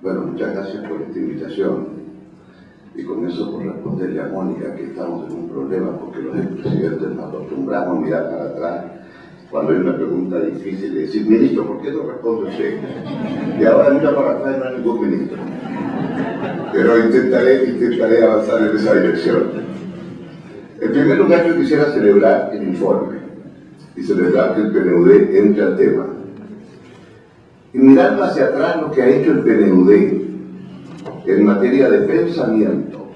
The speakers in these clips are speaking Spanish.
Bueno, muchas gracias por esta invitación. Y con eso por responderle a Mónica que estamos en un problema porque los expresidentes nos acostumbramos a mirar para atrás cuando hay una pregunta difícil y decir, ministro, ¿por qué no responde usted? Y ahora mira para atrás y no hay ningún ministro. Pero intentaré avanzar en esa dirección. En primer lugar, yo quisiera celebrar el informe y celebrar que el PNUD entre al tema. Y mirando hacia atrás lo que ha hecho el PNUD en materia de pensamiento,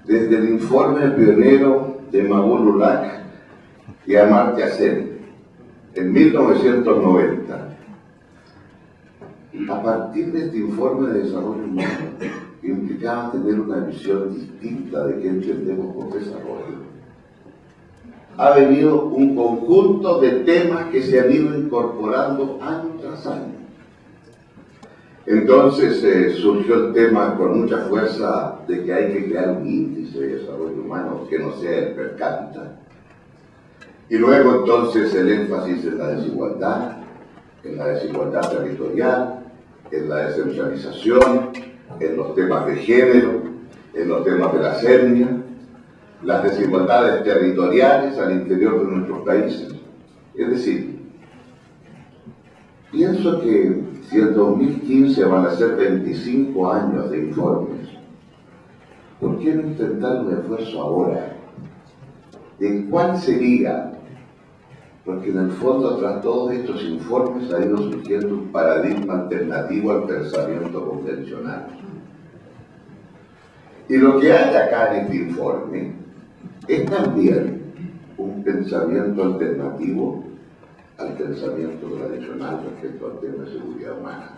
desde el informe pionero de Mabul Ulaq y Amartya Sen en 1990, a partir de este informe de desarrollo humano, que implicaba tener una visión distinta de qué entendemos por desarrollo, ha venido un conjunto de temas que se han ido incorporando año tras año. Entonces surgió el tema con mucha fuerza de que hay que crear un índice de desarrollo humano que no sea el per cápita. Y luego entonces el énfasis en la desigualdad territorial, en la descentralización, en los temas de género, en los temas de la etnia, las desigualdades territoriales al interior de nuestros países. Es decir, pienso que si en 2015 van a ser 25 años de informes, ¿por qué no intentar un esfuerzo ahora? ¿De cuál sería? Porque en el fondo, tras todos estos informes, ha ido surgiendo un paradigma alternativo al pensamiento convencional. Y lo que hay acá en este informe es también un pensamiento alternativo al pensamiento tradicional respecto al tema de seguridad humana.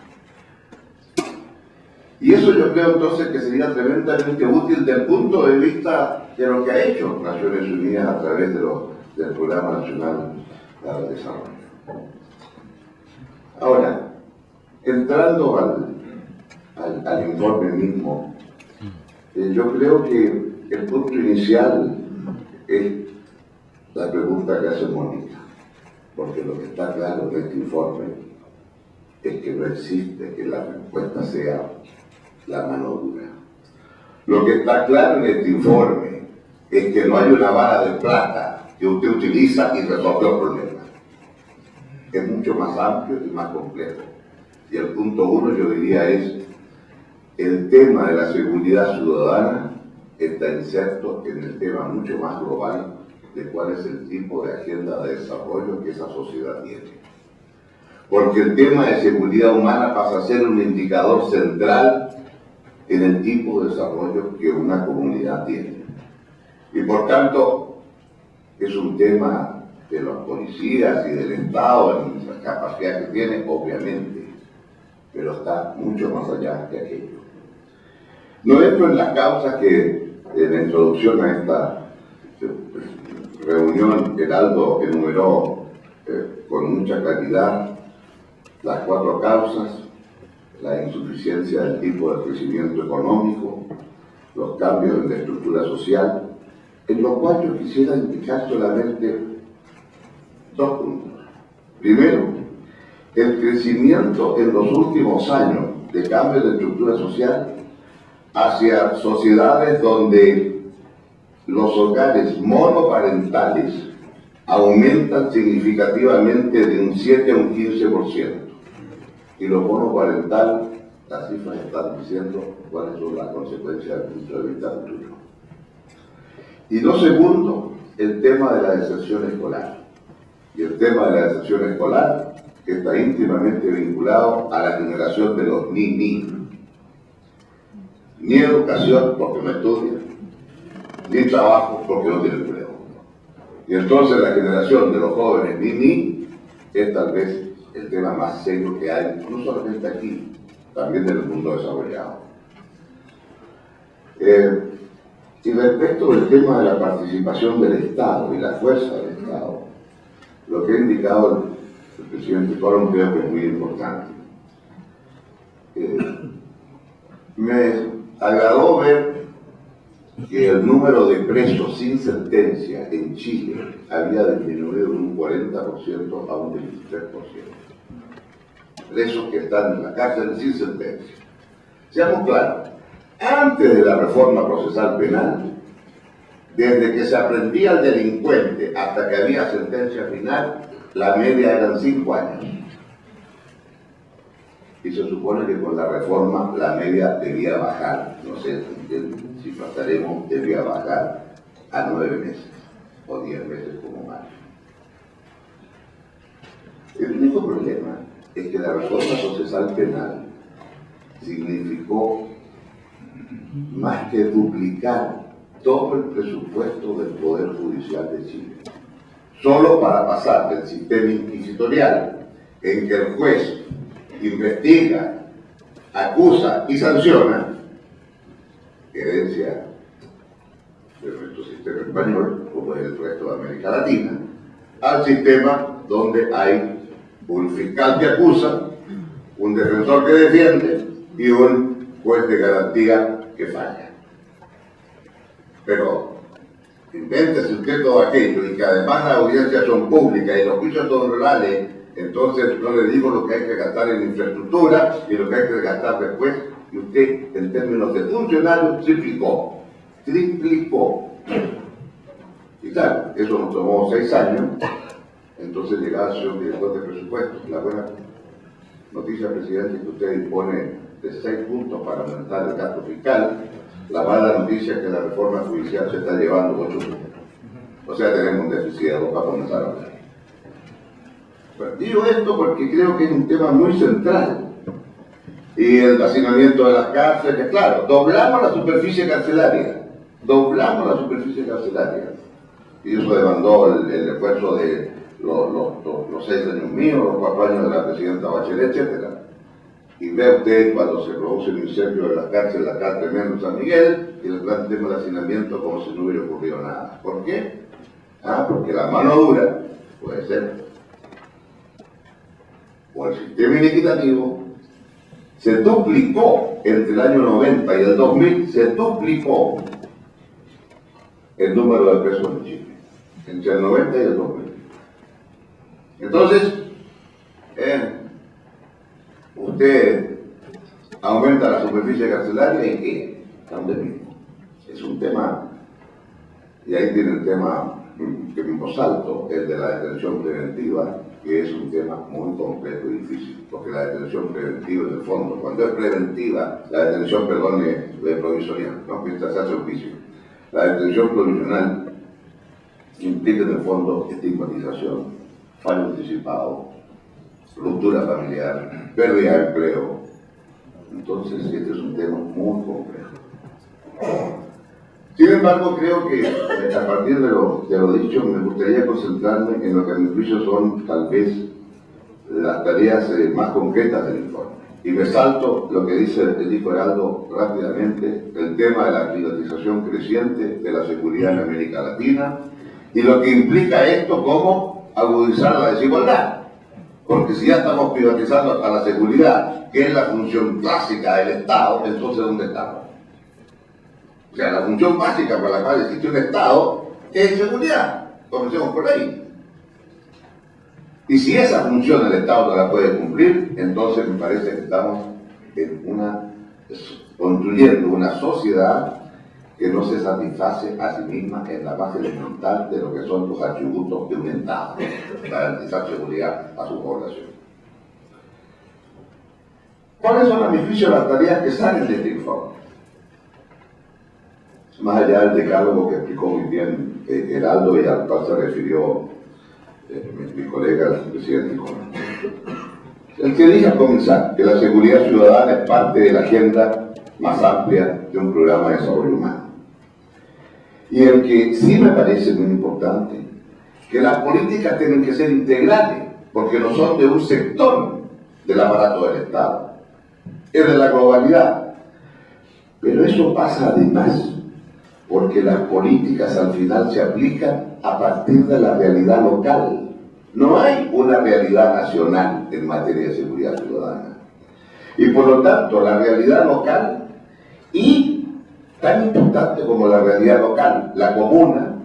Y eso yo creo entonces que sería tremendamente útil desde el punto de vista de lo que ha hecho Naciones Unidas a través del Programa Nacional para el Desarrollo. Ahora, entrando al informe mismo, yo creo que el punto inicial es la pregunta que hace Mónica, porque lo que está claro en este informe es que no existe que la respuesta sea la mano dura. Lo que está claro en este informe es que no hay una vara de plata que usted utiliza y resuelve el problema. Es mucho más amplio y más complejo. Y el punto uno, yo diría, es el tema de la seguridad ciudadana está inserto en el tema mucho más global de cuál es el tipo de agenda de desarrollo que esa sociedad tiene. Porque el tema de seguridad humana pasa a ser un indicador central en el tipo de desarrollo que una comunidad tiene. Y por tanto, es un tema de los policías y del Estado, en la capacidad que tiene, obviamente, pero está mucho más allá que aquello. No entro en las causas que en la introducción a esta reunión Heraldo enumeró con mucha claridad las 4 causas: la insuficiencia del tipo de crecimiento económico, los cambios en la estructura social, en lo cual yo quisiera indicar solamente 2 puntos. Primero, el crecimiento en los últimos años de cambios de estructura social hacia sociedades donde los hogares monoparentales aumentan significativamente de un 7 a un 15%. Y lo monoparental, las cifras están diciendo cuáles son las consecuencias desde el punto de vista futuro. Y lo segundo, el tema de la deserción escolar. Y el tema de la deserción escolar está íntimamente vinculado a la generación de los ni. Ni educación porque no estudian, ni trabajo porque no tienen empleo. Y entonces la generación de los jóvenes ni es tal vez el tema más serio que hay, no solamente aquí, también en el mundo desarrollado. Y respecto del tema de la participación del Estado y la fuerza del Estado, lo que ha indicado el presidente Colón creo que es muy importante. Me agradó ver que el número de presos sin sentencia en Chile había disminuido de un 40% a un 23%. Presos que están en la cárcel sin sentencia. Seamos claros, antes de la reforma procesal penal, desde que se aprendía al delincuente hasta que había sentencia final, la media eran 5 años. Y se supone que con la reforma la media debía bajar, no sé si pasaremos, debía bajar a 9 meses o 10 meses como máximo. El único problema es que la reforma procesal penal significó más que duplicar todo el presupuesto del Poder Judicial de Chile, solo para pasar del sistema inquisitorial en que el juez investiga, acusa y sanciona, herencia de nuestro sistema español, como es el resto de América Latina, al sistema donde hay un fiscal que acusa, un defensor que defiende y un juez de garantía que falla. Pero invéntese usted todo aquello y que además las audiencias son públicas y los juicios son rurales, entonces no le digo lo que hay que gastar en infraestructura y lo que hay que gastar después, y usted en términos de funcionarios triplicó. Y claro, eso nos tomó 6 años, entonces llegaba el señor director de presupuestos. La buena noticia, presidente, es que usted dispone de 6 puntos para aumentar el gasto fiscal. La mala noticia es que la reforma judicial se está llevando 8 puntos. O sea, tenemos un déficit de 2 para comenzar a hablar. Bueno, digo esto porque creo que es un tema muy central. Y el hacinamiento de las cárceles, claro, doblamos la superficie carcelaria. Y eso demandó el esfuerzo de los 6 años míos, los 4 años de la presidenta Bachelet, etc. Y ve usted cuando se produce un incendio de la cárcel tremendo San Miguel, y el gran tema del hacinamiento como si no hubiera ocurrido nada. ¿Por qué? Porque la mano dura puede ser, o el sistema inequitativo, se duplicó entre el año 90 y el 2000, se duplicó el número de presos en Chile, entre el 90 y el 2000. Entonces, usted aumenta la superficie carcelaria y ¿qué? ¿Dónde mismo? Es un tema, y ahí tiene el tema que me alto, el de la detención preventiva, que es un tema muy complejo y difícil, porque la detención preventiva en el fondo, cuando es preventiva, la detención, perdón, es provisional, no mientras se hace juicio. La detención provisional implica en el fondo estigmatización, fallo anticipado, ruptura familiar, pérdida de empleo. Entonces, este es un tema muy complejo. Sin embargo, creo que a partir de lo dicho, me gustaría concentrarme en lo que a mi juicio son tal vez las tareas más concretas del informe. Y me salto lo que dijo Heraldo rápidamente, el tema de la privatización creciente de la seguridad en América Latina y lo que implica esto como agudizar la desigualdad. Porque si ya estamos privatizando hasta la seguridad, que es la función clásica del Estado, entonces ¿dónde estamos? O sea, la función básica para la cual existe un Estado es seguridad. Comencemos por ahí. Y si esa función el Estado no la puede cumplir, entonces me parece que estamos construyendo una sociedad que no se satisface a sí misma en la base elemental de lo que son los atributos de un Estado para garantizar seguridad a su población. ¿Cuáles son, a mi juicio, las tareas que salen de este informe? Más allá del decálogo que explicó muy bien Heraldo y al cual se refirió mi colega, el presidente Nicolás. El que dice al comenzar que la seguridad ciudadana es parte de la agenda más amplia de un programa de desarrollo humano. Y el que sí me parece muy importante, que las políticas tienen que ser integrales, porque no son de un sector del aparato del Estado, es de la globalidad. Pero eso pasa además porque las políticas al final se aplican a partir de la realidad local. No hay una realidad nacional en materia de seguridad ciudadana. Y por lo tanto, la realidad local y tan importante como la realidad local, la comuna,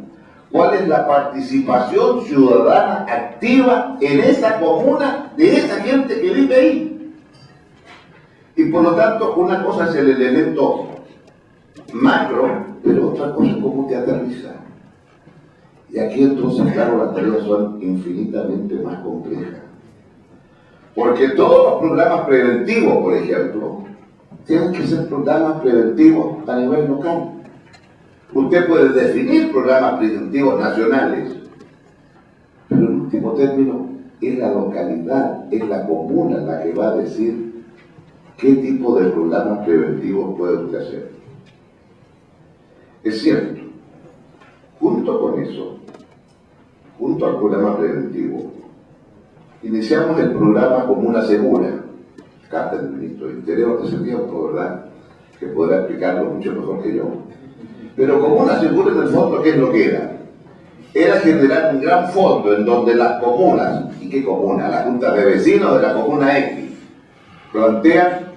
¿cuál es la participación ciudadana activa en esa comuna de esa gente que vive ahí? Y por lo tanto, una cosa es el elemento macro, pero otra cosa es cómo te aterriza. Y aquí entonces, claro, las tareas son infinitamente más complejas. Porque todos los programas preventivos, por ejemplo, tienen que ser programas preventivos a nivel local. Usted puede definir programas preventivos nacionales, pero en último término es la localidad, es la comuna la que va a decir qué tipo de programas preventivos puede usted hacer. Es cierto, junto con eso, junto al programa preventivo, iniciamos el programa Comuna Segura, carta del ministro del Interior de ese tiempo, ¿verdad? Que podrá explicarlo mucho mejor que yo. Pero Comuna Segura, en el fondo, ¿qué es lo que era? Era generar un gran fondo en donde las comunas, ¿y qué comuna? La junta de vecinos de la comuna X, plantean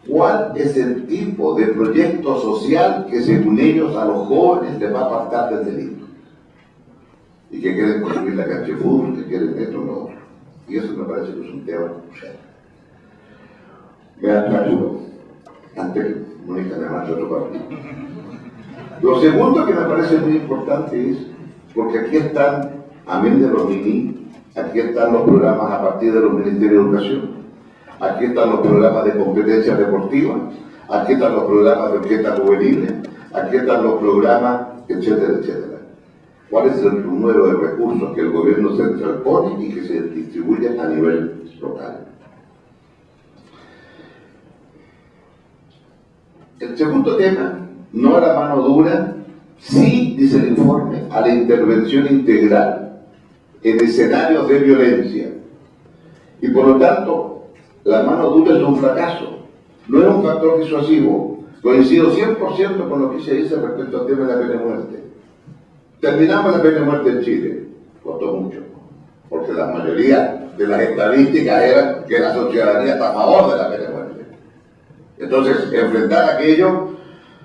cuál es el tipo de proyecto social que según ellos a los jóvenes les va a apartar del delito. Y que quieren construir la cancha de fútbol, que quieren esto o lo otro. Y eso me parece que es un tema crucial. Me atrajo antes que Mónica me mande otro partido. Lo segundo que me parece muy importante es, porque aquí están, amén de los mini, aquí están los programas a partir de los Ministerios de Educación, aquí están los programas de competencias deportivas, aquí están los programas de orquestas juveniles, aquí están los programas, etcétera, etcétera. ¿Cuál es el número de recursos que el gobierno central pone y que se distribuyen a nivel local? El segundo tema, no a la mano dura, sí, dice el informe, a la intervención integral en escenarios de violencia. Y por lo tanto, la mano dura es un fracaso, no es un factor disuasivo. Coincido 100% con lo que se dice respecto al tema de la pena de muerte. Terminamos la pena de muerte en Chile, costó mucho, porque la mayoría de las estadísticas eran que la ciudadanía está a favor de la pena de muerte. Entonces, enfrentar aquello,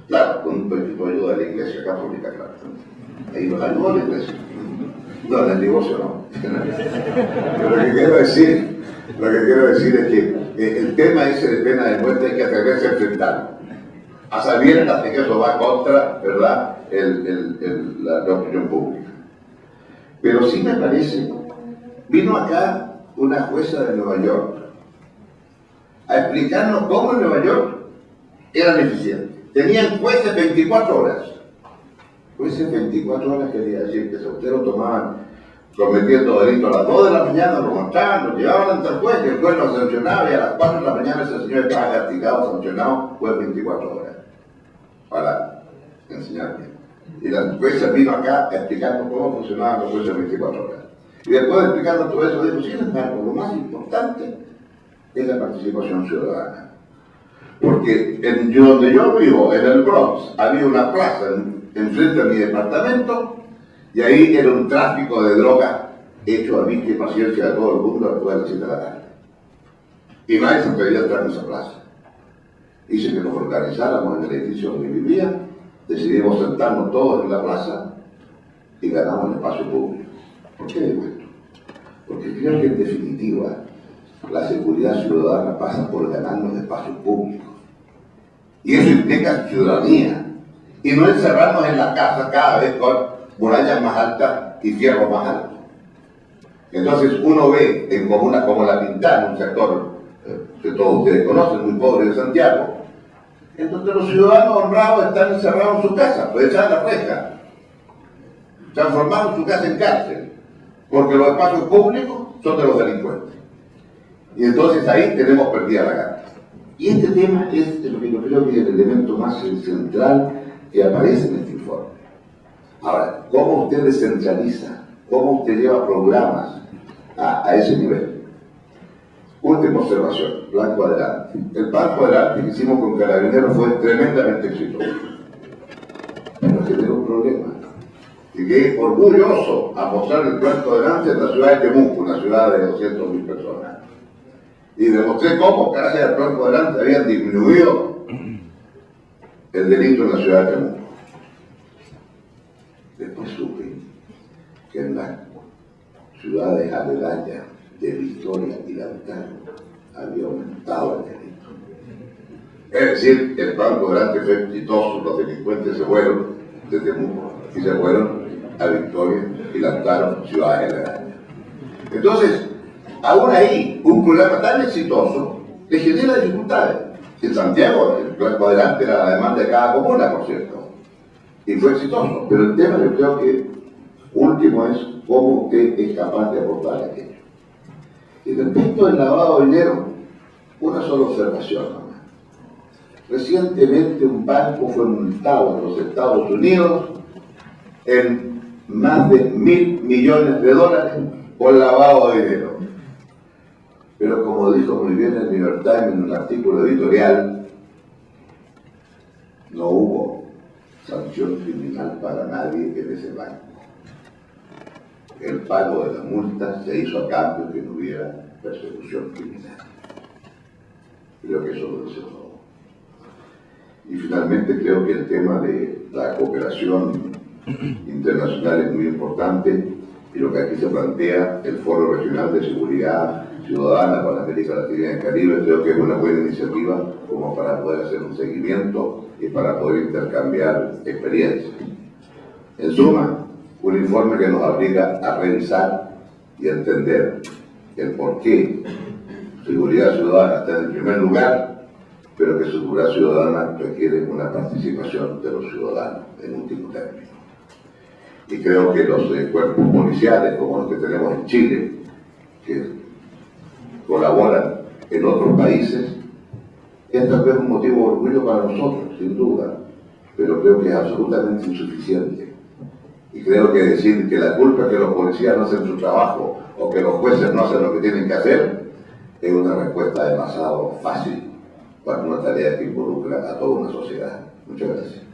claro, con un poquito de ayuda de la Iglesia Católica, claro. Ahí nos ayudó la Iglesia. No, en el divorcio no. Pero lo que quiero decir es que el tema ese de pena de muerte hay que atreverse a enfrentarlo, a sabiendas de que eso va contra, ¿verdad?, la opinión pública. Pero sí me parece, vino acá una jueza de Nueva York a explicarnos cómo en Nueva York eran eficientes. Tenían jueces 24 horas. Jueces 24 horas quería decir que si usted lo tomaban cometiendo delito a las 2 de la mañana, lo montaban, lo llevaban ante el juez, y el juez lo sancionaba, y a las 4 de la mañana ese señor estaba castigado, sancionado, fue 24 horas. Para enseñarme. Y la jueza vino acá a explicarnos cómo funcionaban los jueces 24 horas. Y después de explicarnos todo eso, dijo, sin embargo, lo más importante es la participación ciudadana. Porque donde yo vivo, en el Bronx, había una plaza enfrente a mi departamento, y ahí era un tráfico de drogas hecho a vista y paciencia de todo el mundo después de las 7 de la tarde. Y nadie se atrevía a entrar en esa plaza. Hice que nos organizáramos en el edificio donde vivía, decidimos sentarnos todos en la plaza y ganamos el espacio público. ¿Por qué digo esto? Porque creo que en definitiva la seguridad ciudadana pasa por ganarnos espacios públicos. Y eso implica ciudadanía. Y no encerrarnos en la casa cada vez con murallas más altas y fierros más altos. Entonces uno ve en comunas como La Pintana, un sector que todos ustedes conocen, muy pobre de Santiago, en donde los ciudadanos honrados están encerrados en su casa, pues echar la reja, transformando su casa en cárcel, porque los espacios públicos son de los delincuentes. Y entonces ahí tenemos perdida la gana. Y este tema es lo que yo creo que es el elemento más central que aparece en este informe. Ahora, ¿cómo usted descentraliza? ¿Cómo usted lleva programas a ese nivel? Última observación, plan cuadrante. El plan cuadrante que hicimos con Carabineros fue tremendamente exitoso. Pero generó un problema. Y que orgulloso a mostrar el plan cuadrante en la ciudad de Temuco, una ciudad de 200.000 personas. Y demostré cómo, gracias al plan cuadrante, habían disminuido el delito en la ciudad de Temuco. Después supe que en las ciudades aledañas de Victoria y Lautaro había aumentado el delito. Es decir, el plan Cuadrante fue exitoso, los delincuentes se fueron de Temuco y se fueron a Victoria y lanzaron ciudades aledañas. Entonces, aún ahí, un programa tan exitoso le genera dificultades. En Santiago, el plan Cuadrante era la demanda de cada comuna, por cierto, y fue exitoso. Pero el tema, yo creo que último es cómo usted es capaz de abordar aquello. Y respecto del lavado de dinero, una sola observación nomás. Recientemente un banco fue multado en los Estados Unidos en más de $1.000 millones por lavado de dinero. Pero como dijo muy bien el New York Times en un artículo editorial, no hubo sanción criminal para nadie en ese banco. El pago de la multa se hizo a cambio de que no hubiera persecución criminal. Creo que eso lo dice todo. Y finalmente creo que el tema de la cooperación internacional es muy importante y lo que aquí se plantea, el Foro Regional de Seguridad Ciudadana para América Latina y el Caribe, creo que es una buena iniciativa como para poder hacer un seguimiento y para poder intercambiar experiencias. En suma, un informe que nos obliga a revisar y a entender el por qué seguridad ciudadana está en el primer lugar, pero que seguridad ciudadana requiere una participación de los ciudadanos en último término. Y creo que los cuerpos policiales, como los que tenemos en Chile, que colaboran en otros países, es tal vez un motivo de orgullo para nosotros, sin duda, pero creo que es absolutamente insuficiente. Y creo que decir que la culpa es que los policías no hacen su trabajo o que los jueces no hacen lo que tienen que hacer es una respuesta demasiado fácil para una tarea que involucra a toda una sociedad. Muchas gracias.